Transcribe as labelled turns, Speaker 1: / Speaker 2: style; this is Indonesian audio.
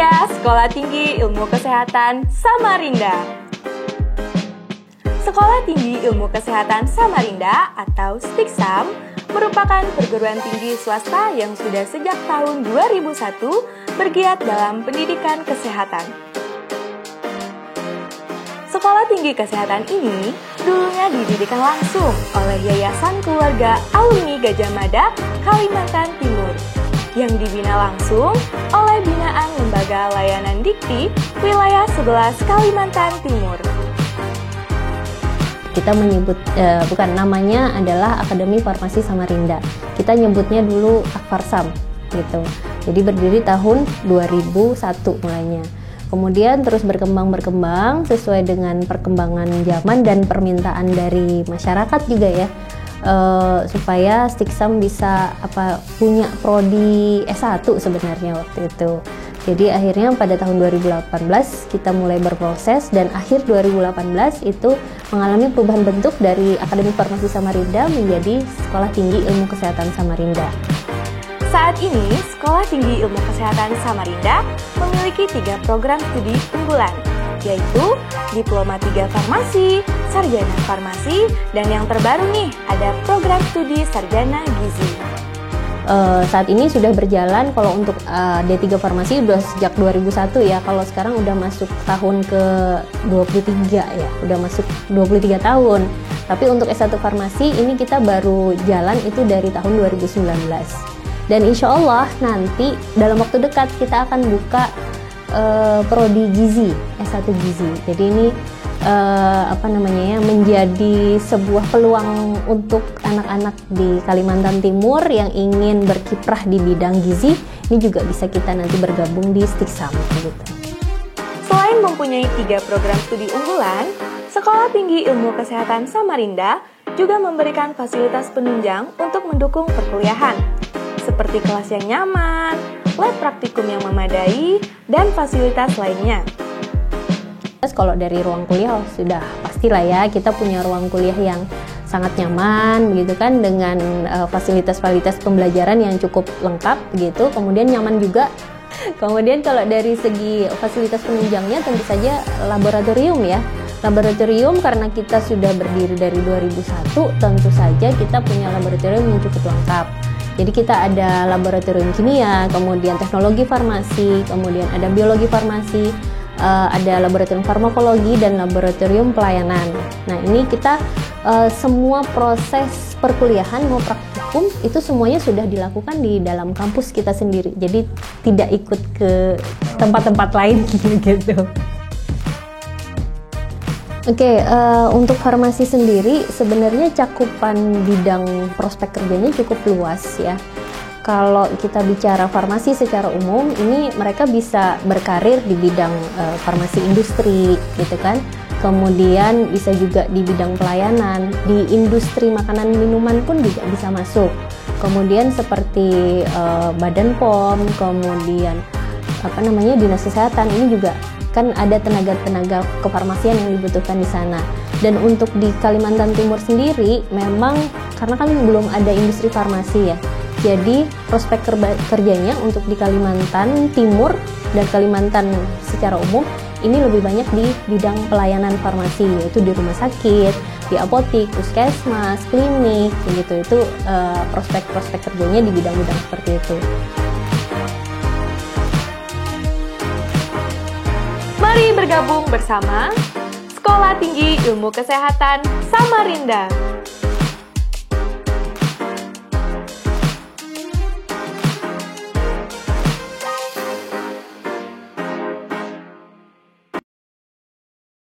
Speaker 1: Inilah Sekolah Tinggi Ilmu Kesehatan Samarinda. Sekolah Tinggi Ilmu Kesehatan Samarinda atau STIKSAM merupakan perguruan tinggi swasta yang sudah sejak tahun 2001 bergiat dalam pendidikan kesehatan. Sekolah Tinggi Kesehatan ini dulunya didirikan langsung oleh Yayasan Keluarga Alumni Gajah Mada, Kalimantan Timur, yang dibina langsung oleh binaan Lembaga Layanan Dikti Wilayah 11 Kalimantan Timur.
Speaker 2: Kita menyebut, namanya adalah Akademi Farmasi Samarinda. Kita nyebutnya dulu Akfarsam gitu. Jadi berdiri tahun 2001 mulainya. Kemudian terus berkembang sesuai dengan perkembangan zaman dan permintaan dari masyarakat juga ya. Supaya STIKSAM bisa punya prodi S1 sebenarnya waktu itu. Jadi akhirnya pada tahun 2018 kita mulai berproses dan akhir 2018 itu mengalami perubahan bentuk dari Akademi Farmasi Samarinda menjadi Sekolah Tinggi Ilmu Kesehatan Samarinda.
Speaker 1: Saat ini, Sekolah Tinggi Ilmu Kesehatan Samarinda memiliki 3 program studi unggulan, yaitu Diploma 3 Farmasi, Sarjana Farmasi, dan yang terbaru nih, ada program studi Sarjana Gizi.
Speaker 2: Saat ini sudah berjalan, kalau untuk D3 Farmasi udah sejak 2001 ya, kalau sekarang udah masuk tahun ke 23 ya, udah masuk 23 tahun. Tapi untuk S1 Farmasi ini kita baru jalan itu dari tahun 2019. Dan insya Allah nanti dalam waktu dekat kita akan buka prodi Gizi, S1 Gizi. Jadi ini menjadi sebuah peluang untuk anak-anak di Kalimantan Timur yang ingin berkiprah di bidang gizi. Ini juga bisa kita nanti bergabung di STIKSAM gitu.
Speaker 1: Selain mempunyai 3 program studi unggulan, Sekolah Tinggi Ilmu Kesehatan Samarinda juga memberikan fasilitas penunjang untuk mendukung perkuliahan, seperti kelas yang nyaman, lab praktikum yang memadai, dan fasilitas lainnya.
Speaker 2: Kalau dari ruang kuliah sudah pastilah ya, kita punya ruang kuliah yang sangat nyaman begitu kan, dengan fasilitas-fasilitas pembelajaran yang cukup lengkap gitu, kemudian nyaman juga. Kemudian kalau dari segi fasilitas penunjangnya tentu saja laboratorium ya. Laboratorium karena kita sudah berdiri dari 2001, tentu saja kita punya laboratorium yang cukup lengkap. Jadi kita ada laboratorium kimia, kemudian teknologi farmasi, kemudian ada biologi farmasi, ada laboratorium farmakologi dan laboratorium pelayanan. Nah ini kita semua proses perkuliahan mau praktikum itu semuanya sudah dilakukan di dalam kampus kita sendiri. Jadi tidak ikut ke tempat-tempat lain gitu. Oke, untuk farmasi sendiri sebenarnya cakupan bidang prospek kerjanya cukup luas ya. Kalau kita bicara farmasi secara umum, ini mereka bisa berkarir di bidang farmasi industri gitu kan. Kemudian bisa juga di bidang pelayanan, di industri makanan minuman pun juga bisa masuk. Kemudian seperti Badan POM, kemudian Dinas Kesehatan, ini juga kan ada tenaga-tenaga kefarmasian yang dibutuhkan di sana. Dan untuk di Kalimantan Timur sendiri memang karena kan belum ada industri farmasi ya. Jadi prospek kerjanya untuk di Kalimantan Timur dan Kalimantan secara umum ini lebih banyak di bidang pelayanan farmasi, yaitu di rumah sakit, di apotik, puskesmas, klinik, begitu. Itu prospek kerjanya di bidang-bidang seperti itu.
Speaker 1: Mari bergabung bersama Sekolah Tinggi Ilmu Kesehatan Samarinda.